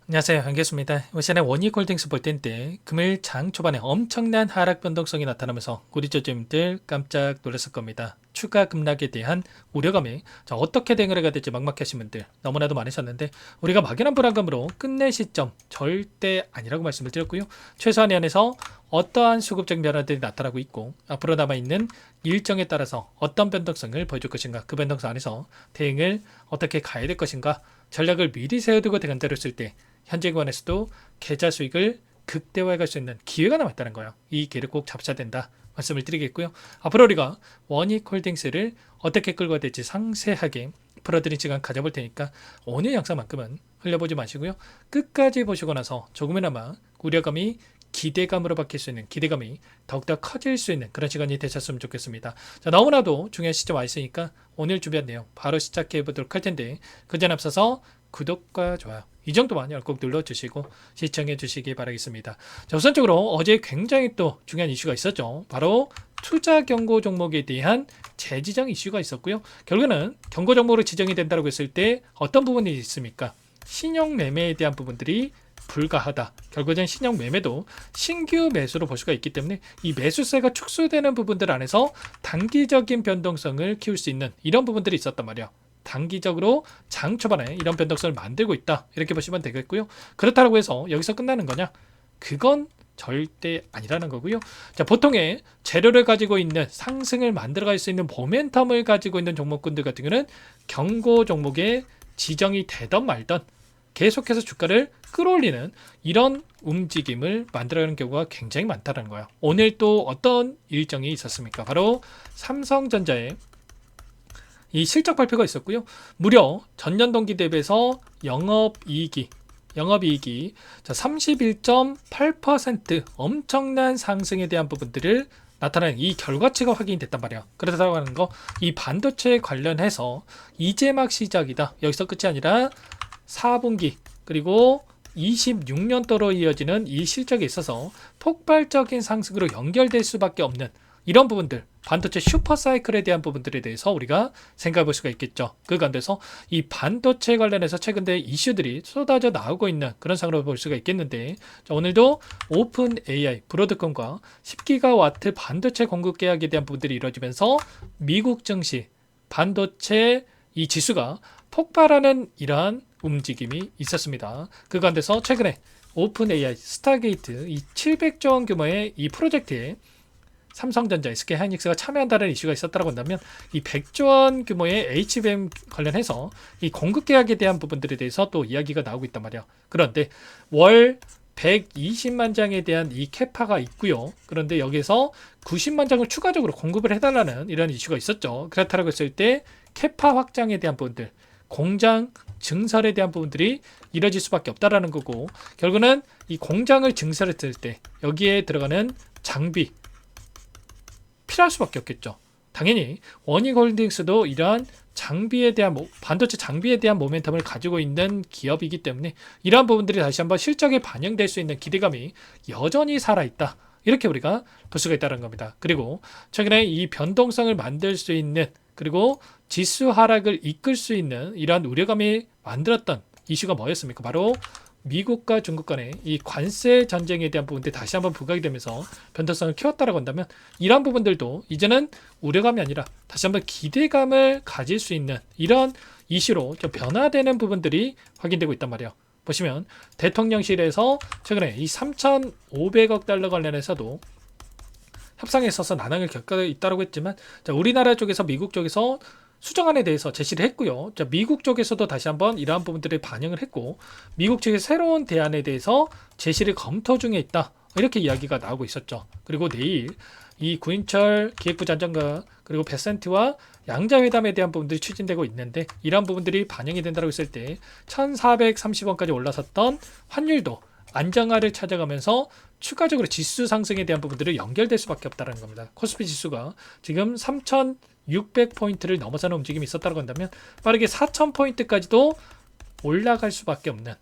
안녕하세요. 반갑습니다. 시간에 원익홀딩스 볼 텐데 금일 장 초반에 엄청난 하락 변동성이 나타나면서 우리 저점들 깜짝 놀랐을 겁니다. 추가 급락에 대한 우려감이 어떻게 대응을 해야 될지 막막하신 분들 너무나도 많으셨는데 우리가 막연한 불안감으로 끝낼 시점 절대 아니라고 말씀을 드렸고요. 최소한의 안에서 어떠한 수급적 변화들이 나타나고 있고 앞으로 남아있는 일정에 따라서 어떤 변동성을 보여줄 것인가, 그 변동성 안에서 대응을 어떻게 가야 될 것인가, 전략을 미리 세워두고 대응대로 쓸 때 현재 구간에서도 계좌 수익을 극대화해 갈 수 있는 기회가 남았다는 거예요. 이 기회를 꼭 잡셔야 된다 말씀을 드리겠고요. 앞으로 우리가 원익홀딩스를 어떻게 끌고 가야 될지 상세하게 풀어드린 시간 가져볼 테니까 오늘 영상만큼은 흘려보지 마시고요. 끝까지 보시고 나서 조금이나마 우려감이 기대감으로 바뀔 수 있는, 기대감이 더욱더 커질 수 있는 그런 시간이 되셨으면 좋겠습니다. 자, 너무나도 중요한 시점 와 있으니까 오늘 준비한 내용 바로 시작해 보도록 할 텐데 그 전 앞서서 구독과 좋아요 이 정도만 꼭 눌러주시고 시청해 주시기 바라겠습니다. 자, 우선적으로 어제 굉장히 또 중요한 이슈가 있었죠. 바로 투자 경고 종목에 대한 재지정 이슈가 있었고요. 결국은 경고 종목으로 지정이 된다고 했을 때 어떤 부분이 있습니까? 신용 매매에 대한 부분들이 불가하다. 결국은 신용 매매도 신규 매수로 볼 수가 있기 때문에 이 매수세가 축소되는 부분들 안에서 단기적인 변동성을 키울 수 있는 이런 부분들이 있었단 말이에요. 단기적으로 장 초반에 이런 변동성을 만들고 있다 이렇게 보시면 되겠고요. 그렇다고 해서 여기서 끝나는 거냐? 그건 절대 아니라는 거고요. 자, 보통의 재료를 가지고 있는 상승을 만들어갈 수 있는 모멘텀을 가지고 있는 종목군들 같은 경우는 경고 종목에 지정이 되던 말던 계속해서 주가를 끌어올리는 이런 움직임을 만들어가는 경우가 굉장히 많다는 거예요. 오늘 또 어떤 일정이 있었습니까? 바로 삼성전자의 이 실적 발표가 있었고요. 무려 전년 동기 대비해서 영업이익이 31.8% 엄청난 상승에 대한 부분들을 나타나는 이 결과치가 확인이 됐단 말이야. 그렇다고 하는 거, 이 반도체 관련해서 이제 막 시작이다. 여기서 끝이 아니라 4분기 그리고 26년도로 이어지는 이 실적에 있어서 폭발적인 상승으로 연결될 수밖에 없는 이런 부분들, 반도체 슈퍼사이클에 대한 부분들에 대해서 우리가 생각해 볼 수가 있겠죠. 그 가운데서 이 반도체 관련해서 최근에 이슈들이 쏟아져 나오고 있는 그런 상황으로 볼 수가 있겠는데, 자, 오늘도 오픈 AI, 브로드컴과 10기가와트 반도체 공급 계약에 대한 부분들이 이루어지면서 미국 증시, 반도체 이 지수가 폭발하는 이러한 움직임이 있었습니다. 그 가운데서 최근에 오픈 AI, 스타게이트 이 700조 원 규모의 이 프로젝트에 삼성전자, SK 하이닉스가 참여한다는 이슈가 있었다고 한다면 이 100조 원 규모의 HBM 관련해서 이 공급 계약에 대한 부분들에 대해서 또 이야기가 나오고 있단 말이야. 그런데 월 120만 장에 대한 이 캐파가 있고요. 그런데 여기서 90만 장을 추가적으로 공급을 해달라는 이런 이슈가 있었죠. 그렇다고 했을 때 캐파 확장에 대한 부분들, 공장 증설에 대한 부분들이 이뤄질 수밖에 없다라는 거고, 결국은 이 공장을 증설했을 때 여기에 들어가는 장비 필요할 수밖에 없겠죠. 당연히 원익홀딩스도 이러한 장비에 대한 반도체 장비에 대한 모멘텀을 가지고 있는 기업이기 때문에 이러한 부분들이 다시 한번 실적에 반영될 수 있는 기대감이 여전히 살아있다. 이렇게 우리가 볼 수가 있다는 겁니다. 그리고 최근에 이 변동성을 만들 수 있는, 그리고 지수 하락을 이끌 수 있는 이러한 우려감이 만들었던 이슈가 뭐였습니까? 바로 미국과 중국 간의 이 관세 전쟁에 대한 부분들이 다시 한번 부각이 되면서 변동성을 키웠다라고 한다면 이러한 부분들도 이제는 우려감이 아니라 다시 한번 기대감을 가질 수 있는 이런 이슈로 좀 변화되는 부분들이 확인되고 있단 말이에요. 보시면 대통령실에서 최근에 이 3,500억 달러 관련해서도 협상에 있어서 난항을 겪고 있다고 했지만, 자, 우리나라 쪽에서 미국 쪽에서 수정안에 대해서 제시를 했고요. 자, 미국 쪽에서도 다시 한번 이러한 부분들을 반영을 했고, 미국 측의 새로운 대안에 대해서 제시를 검토 중에 있다. 이렇게 이야기가 나오고 있었죠. 그리고 내일 이 구인철 기획부 장관과 그리고 베센트와 양자회담에 대한 부분들이 추진되고 있는데, 이러한 부분들이 반영이 된다고 했을 때 1,430원까지 올라섰던 환율도 안정화를 찾아가면서 추가적으로 지수 상승에 대한 부분들을 연결될 수밖에 없다는 겁니다. 코스피 지수가 지금 3,600포인트를 넘어서는 움직임이 있었다고 한다면 빠르게 4,000포인트까지도 올라갈 수밖에 없는,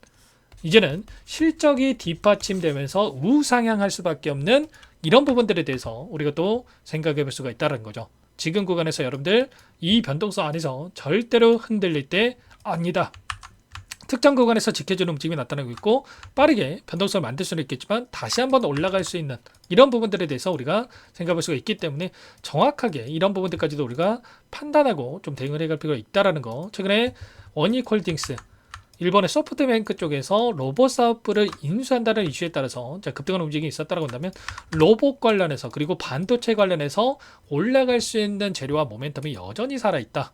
이제는 실적이 뒷받침되면서 우상향할 수밖에 없는 이런 부분들에 대해서 우리가 또 생각해 볼 수가 있다는 거죠. 지금 구간에서 여러분들 이 변동성 안에서 절대로 흔들릴 때 아니다, 특정 구간에서 지켜주는 움직임이 나타나고 있고 빠르게 변동성을 만들 수는 있겠지만 다시 한번 올라갈 수 있는 이런 부분들에 대해서 우리가 생각할 수가 있기 때문에 정확하게 이런 부분들까지도 우리가 판단하고 좀 대응을 해갈 필요가 있다라는 거. 최근에 원익홀딩스 일본의 소프트뱅크 쪽에서 로봇 사업부를 인수한다는 이슈에 따라서 급등하는 움직임이 있었다고 한다면 로봇 관련해서 그리고 반도체 관련해서 올라갈 수 있는 재료와 모멘텀이 여전히 살아있다.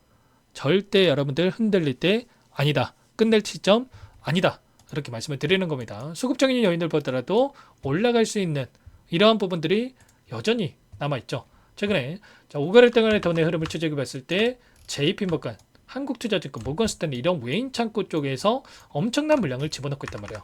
절대 여러분들 흔들릴 때 아니다. 끝낼 시점 아니다. 이렇게 말씀을 드리는 겁니다. 수급적인 요인을 보더라도 올라갈 수 있는 이러한 부분들이 여전히 남아있죠. 최근에 5개월 동안의 돈의 흐름을 추적해 봤을 때 JP모건, 한국투자증권, 모건스탠리 이런 외인 창구 쪽에서 엄청난 물량을 집어넣고 있단 말이에요.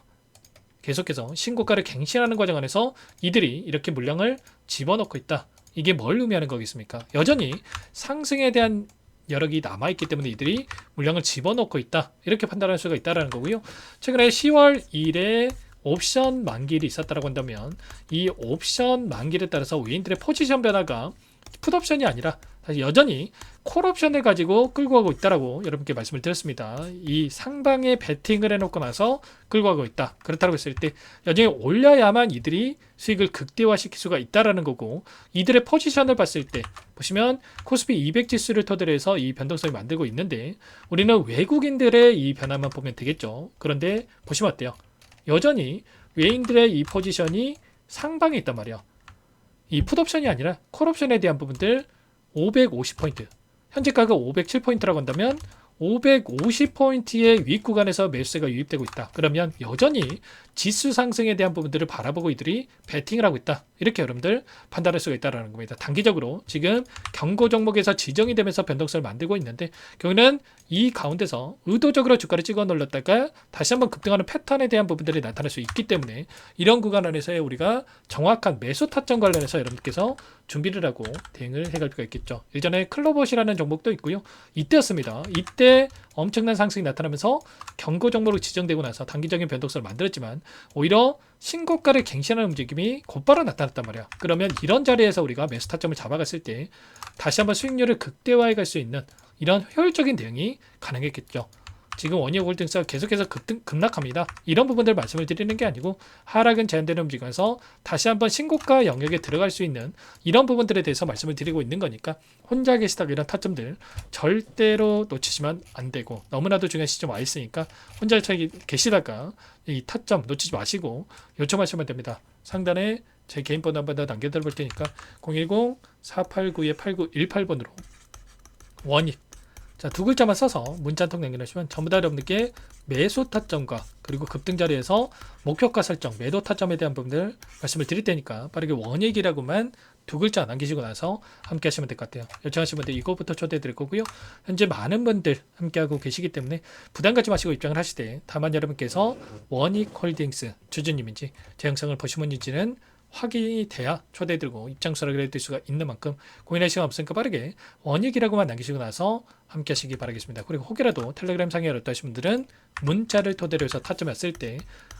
계속해서 신고가를 갱신하는 과정 안에서 이들이 이렇게 물량을 집어넣고 있다. 이게 뭘 의미하는 거겠습니까? 여전히 상승에 대한 여력이 남아있기 때문에 이들이 물량을 집어넣고 있다. 이렇게 판단할 수가 있다는 거고요. 최근에 10월 1일에 옵션 만기일이 있었다고 한다면 이 옵션 만기일에 따라서 외인들의 포지션 변화가 풋옵션이 아니라 사실 여전히 콜옵션을 가지고 끌고 가고 있다라고 여러분께 말씀을 드렸습니다. 이 상방에 베팅을 해놓고 나서 끌고 가고 있다. 그렇다고 했을 때 여전히 올려야만 이들이 수익을 극대화시킬 수가 있다라는 거고 이들의 포지션을 봤을 때 보시면 코스피 200 지수를 토대로 해서 이 변동성을 만들고 있는데 우리는 외국인들의 이 변화만 보면 되겠죠. 그런데 보시면 어때요? 여전히 외인들의 이 포지션이 상방에 있단 말이에요. 이 풋옵션이 아니라 콜옵션에 대한 부분들 550포인트 현재 가격 507포인트라고 한다면 550포인트의 윗 구간에서 매수세가 유입되고 있다. 그러면 여전히 지수 상승에 대한 부분들을 바라보고 이들이 베팅을 하고 있다. 이렇게 여러분들 판단할 수가 있다는 겁니다. 단기적으로 지금 경고 종목에서 지정이 되면서 변동성을 만들고 있는데 결국에는 이 가운데서 의도적으로 주가를 찍어 눌렀다가 다시 한번 급등하는 패턴에 대한 부분들이 나타날 수 있기 때문에 이런 구간 안에서의 우리가 정확한 매수 타점 관련해서 여러분께서 준비를 하고 대응을 해갈 필요가 있겠죠. 예전에 클로봇이라는 종목도 있고요. 이때였습니다. 이때 엄청난 상승이 나타나면서 경고 종목으로 지정되고 나서 단기적인 변동성을 만들었지만 오히려 신고가를 갱신하는 움직임이 곧바로 나타났단 말이야. 그러면 이런 자리에서 우리가 매수 타점을 잡아갔을 때 다시 한번 수익률을 극대화해 갈 수 있는 이런 효율적인 대응이 가능했겠죠. 지금 원익홀딩스가 계속해서 급락합니다. 이런 부분들 말씀을 드리는 게 아니고 하락은 제한되는 움직임에서 다시 한번 신고가 영역에 들어갈 수 있는 이런 부분들에 대해서 말씀을 드리고 있는 거니까 혼자 계시다가 이런 타점들 절대로 놓치시면 안 되고 너무나도 중요한 시점 와 있으니까 혼자 계시다가 이 타점 놓치지 마시고 요청하시면 됩니다. 상단에 제 개인 번호 한 번 더 남겨드려 볼 테니까 010-489-8918번으로 원익 자, 두 글자만 써서 문자 한 통 남겨주시면 전부 다 여러분들께 매수 타점과 그리고 급등 자리에서 목표가 설정, 매도 타점에 대한 부분들 말씀을 드릴 테니까 빠르게 원익이라고만 두 글자 남기시고 나서 함께 하시면 될 것 같아요. 요청하시는 분들 이거부터 초대해 드릴 거고요. 현재 많은 분들 함께하고 계시기 때문에 부담 갖지 마시고 입장을 하시되 다만 여러분께서 원익홀딩스 주주님인지 제 영상을 보신 분인지는 확인이 돼야 초대해드리고 입장 수락을 해드릴 수가 있는 만큼 고민할 시간 없으니까 빠르게 원익이라고만 남기시고 나서 함께 하시기 바라겠습니다. 그리고 혹여라도 텔레그램 상에 어떠신 분들은 문자를 토대로 해서 타점을 쓸 때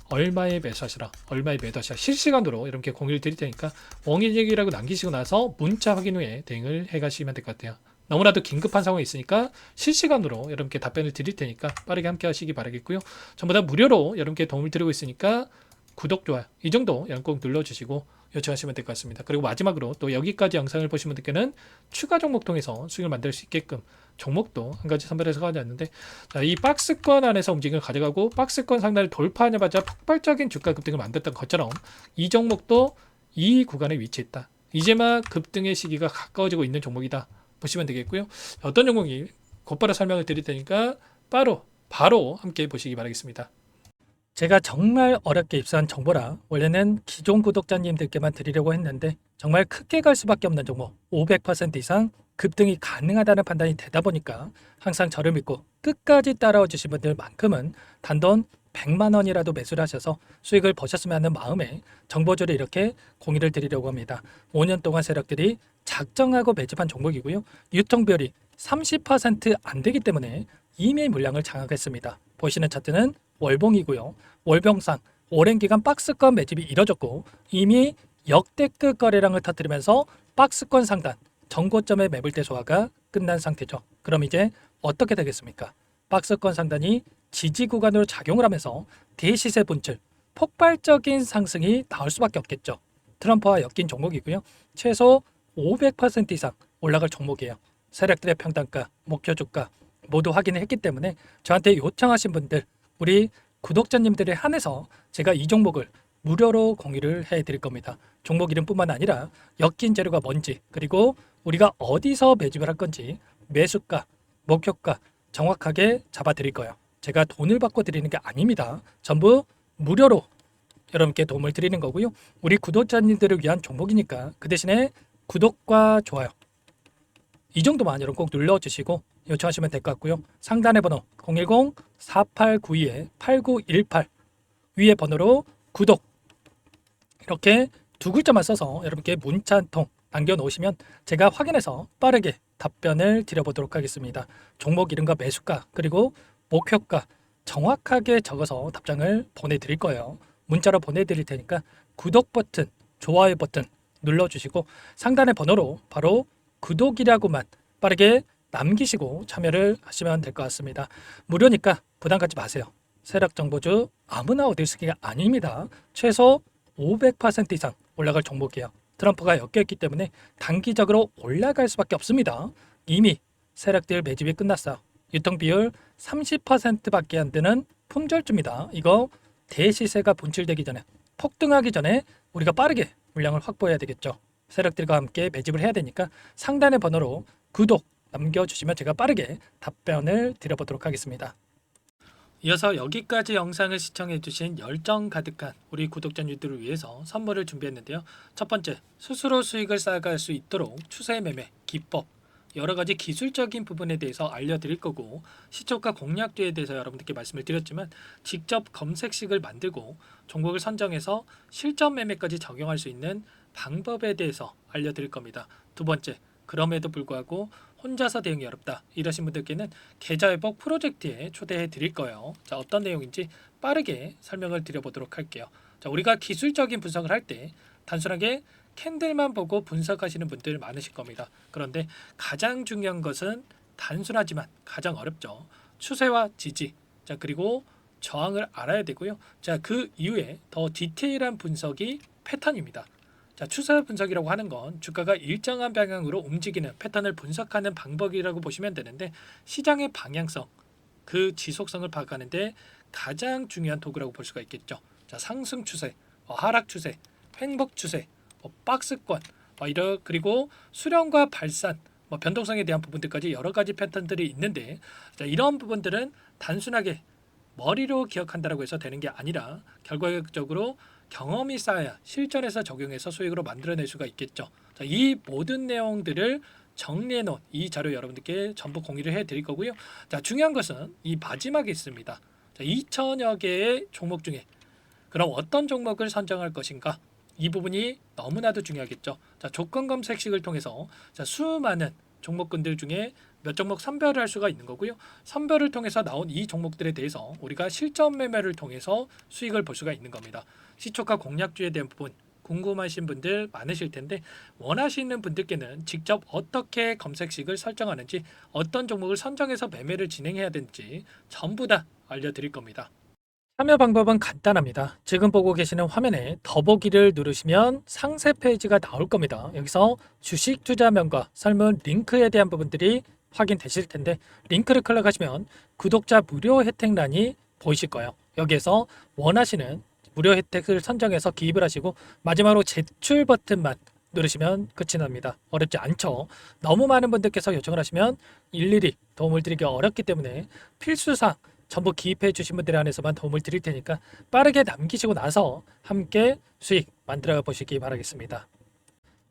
얼마에 매수하시라 얼마에 매도하시라 실시간으로 이렇게 공유를 드릴 테니까 원익이라고 남기시고 나서 문자 확인 후에 대응을 해가시면 될 것 같아요. 너무나도 긴급한 상황이 있으니까 실시간으로 여러분께 답변을 드릴 테니까 빠르게 함께 하시기 바라겠고요. 전부 다 무료로 여러분께 도움을 드리고 있으니까 구독, 좋아요 이 정도 꼭 눌러주시고 요청하시면 될 것 같습니다. 그리고 마지막으로 또 여기까지 영상을 보신 분들께는 추가 종목 통해서 수익을 만들 수 있게끔 종목도 한 가지 선별해서 가져왔는데 자, 이 박스권 안에서 움직임을 가져가고 박스권 상단을 돌파하자마자 폭발적인 주가 급등을 만들었던 것처럼 이 종목도 이 구간에 위치했다. 이제 막 급등의 시기가 가까워지고 있는 종목이다 보시면 되겠고요. 어떤 종목이 곧바로 설명을 드릴 테니까 바로 함께 보시기 바라겠습니다. 제가 정말 어렵게 입수한 정보라 원래는 기존 구독자님들께만 드리려고 했는데 정말 크게 갈 수밖에 없는 종목 500% 이상 급등이 가능하다는 판단이 되다 보니까 항상 저를 믿고 끝까지 따라와 주신 분들만큼은 단돈 100만 원이라도 매수를 하셔서 수익을 보셨으면 하는 마음에 정보주를 이렇게 공유를 드리려고 합니다. 5년 동안 세력들이 작정하고 매집한 종목이고요. 유통비율이 30% 안 되기 때문에 이미 물량을 장악했습니다. 보시는 차트는 월봉이고요. 월봉상 오랜 기간 박스권 매집이 이뤄졌고 이미 역대급 거래량을 터뜨리면서 박스권 상단 전고점의 매물대 소화가 끝난 상태죠. 그럼 이제 어떻게 되겠습니까? 박스권 상단이 지지 구간으로 작용을 하면서 대시세 본질 폭발적인 상승이 나올 수밖에 없겠죠. 트럼프와 엮인 종목이고요. 최소 500% 이상 올라갈 종목이에요. 세력들의 평단가, 목표 주가 모두 확인을 했기 때문에 저한테 요청하신 분들, 우리 구독자님들에 한해서 제가 이 종목을 무료로 공유를 해드릴 겁니다. 종목 이름뿐만 아니라 엮인 재료가 뭔지, 그리고 우리가 어디서 매집을 할 건지, 매수가, 목표가 정확하게 잡아드릴 거예요. 제가 돈을 받고 드리는 게 아닙니다. 전부 무료로 여러분께 도움을 드리는 거고요. 우리 구독자님들을 위한 종목이니까 그 대신에 구독과 좋아요 이 정도만 여러분 꼭 눌러주시고 요청하시면 될 것 같고요. 상단의 번호 010-4892-8918 위에 번호로 구독 이렇게 두 글자만 써서 여러분께 문자 한 통 남겨놓으시면 제가 확인해서 빠르게 답변을 드려보도록 하겠습니다. 종목 이름과 매수가 그리고 목표가 정확하게 적어서 답장을 보내드릴 거예요. 문자로 보내드릴 테니까 구독 버튼, 좋아요 버튼 눌러주시고 상단의 번호로 바로 구독이라고만 빠르게 남기시고 참여를 하시면 될 것 같습니다. 무료니까 부담 갖지 마세요. 세력정보주 아무나 얻을 수 있는 게 아닙니다. 최소 500% 이상 올라갈 종목이에요. 트럼프가 엮여있기 때문에 단기적으로 올라갈 수밖에 없습니다. 이미 세력들 매집이 끝났어요. 유통비율 30%밖에 안 되는 품절주입니다. 이거 대시세가 분출되기 전에 폭등하기 전에 우리가 빠르게 물량을 확보해야 되겠죠. 세력들과 함께 매집을 해야 되니까 상단의 번호로 구독 남겨주시면 제가 빠르게 답변을 드려보도록 하겠습니다. 이어서 여기까지 영상을 시청해주신 열정 가득한 우리 구독자님들을 위해서 선물을 준비했는데요. 첫 번째, 스스로 수익을 쌓아갈 수 있도록 추세 매매 기법 여러가지 기술적인 부분에 대해서 알려드릴 거고, 시초가 공략주에 대해서 여러분들께 말씀을 드렸지만 직접 검색식을 만들고 종목을 선정해서 실전 매매까지 적용할 수 있는 방법에 대해서 알려드릴 겁니다. 두 번째, 그럼에도 불구하고 혼자서 대응이 어렵다 이러신 분들께는 계좌회복 프로젝트에 초대해 드릴 거예요. 자, 어떤 내용인지 빠르게 설명을 드려보도록 할게요. 자, 우리가 기술적인 분석을 할 때 단순하게 캔들만 보고 분석하시는 분들 많으실 겁니다. 그런데 가장 중요한 것은 단순하지만 가장 어렵죠. 추세와 지지, 자 그리고 저항을 알아야 되고요. 자, 그 이후에 더 디테일한 분석이 패턴입니다. 자, 추세 분석이라고 하는 건 주가가 일정한 방향으로 움직이는 패턴을 분석하는 방법이라고 보시면 되는데, 시장의 방향성, 그 지속성을 파악하는데 가장 중요한 도구라고 볼 수가 있겠죠. 자, 상승 추세, 하락 추세, 횡복 추세, 박스권, 그리고 수렴과 발산, 변동성에 대한 부분들까지 여러 가지 패턴들이 있는데, 자, 이런 부분들은 단순하게 머리로 기억한다고 해서 되는 게 아니라 결과적으로 경험이 쌓아야 실전에서 적용해서 수익으로 만들어낼 수가 있겠죠. 자, 이 모든 내용들을 정리해 놓은 이 자료 여러분들께 전부 공유를 해 드릴 거고요. 자, 중요한 것은 이 마지막에 있습니다. 자, 2천여 개의 종목 중에 그럼 어떤 종목을 선정할 것인가? 이 부분이 너무나도 중요하겠죠. 자, 조건 검색식을 통해서 자, 수많은 종목군들 중에 몇 종목 선별을 할 수가 있는 거고요. 선별을 통해서 나온 이 종목들에 대해서 우리가 실전 매매를 통해서 수익을 볼 수가 있는 겁니다. 시초가 공략주에 대한 부분 궁금하신 분들 많으실 텐데, 원하시는 분들께는 직접 어떻게 검색식을 설정하는지, 어떤 종목을 선정해서 매매를 진행해야 되는지 전부 다 알려드릴 겁니다. 참여 방법은 간단합니다. 지금 보고 계시는 화면에 더보기를 누르시면 상세 페이지가 나올 겁니다. 여기서 주식 투자명과 설문 링크에 대한 부분들이 확인되실 텐데, 링크를 클릭하시면 구독자 무료 혜택란이 보이실 거예요. 여기에서 원하시는 무료 혜택을 선정해서 기입을 하시고 마지막으로 제출 버튼만 누르시면 끝이 납니다. 어렵지 않죠? 너무 많은 분들께서 요청을 하시면 일일이 도움을 드리기 어렵기 때문에 필수사항 전부 기입해 주신 분들에 한해서만 도움을 드릴 테니까 빠르게 남기시고 나서 함께 수익 만들어 보시기 바라겠습니다.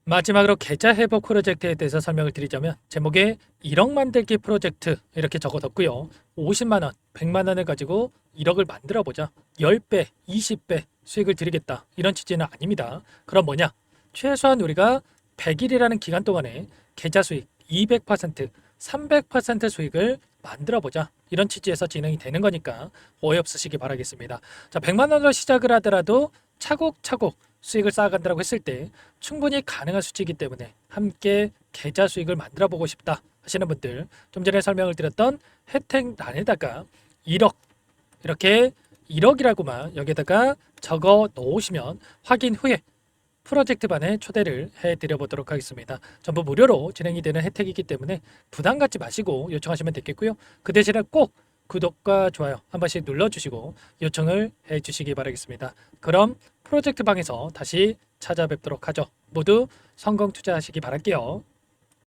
마지막으로 계좌 회복 프로젝트에 대해서 설명을 드리자면, 제목에 1억 만들기 프로젝트 이렇게 적어뒀고요. 50만원, 100만원을 가지고 1억을 만들어 보자, 10배, 20배 수익을 드리겠다 이런 취지는 아닙니다. 그럼 뭐냐? 최소한 우리가 100일이라는 기간 동안에 계좌 수익 200%, 300% 수익을 만들어 보자 이런 취지에서 진행이 되는 거니까 오해 없으시기 바라겠습니다. 자, 100만 원으로 시작을 하더라도 차곡차곡 수익을 쌓아간다고 했을 때 충분히 가능한 수치이기 때문에 함께 계좌 수익을 만들어 보고 싶다 하시는 분들, 좀 전에 설명을 드렸던 혜택란에다가 1억 이렇게 1억이라고만 여기다가 적어 놓으시면 확인 후에 프로젝트반에 초대를 해드려 보도록 하겠습니다. 전부 무료로 진행이 되는 혜택이기 때문에 부담 갖지 마시고 요청하시면 되겠고요. 그 대신에 꼭 구독과 좋아요 한 번씩 눌러주시고 요청을 해주시기 바라겠습니다. 그럼 프로젝트방에서 다시 찾아뵙도록 하죠. 모두 성공 투자하시기 바랄게요.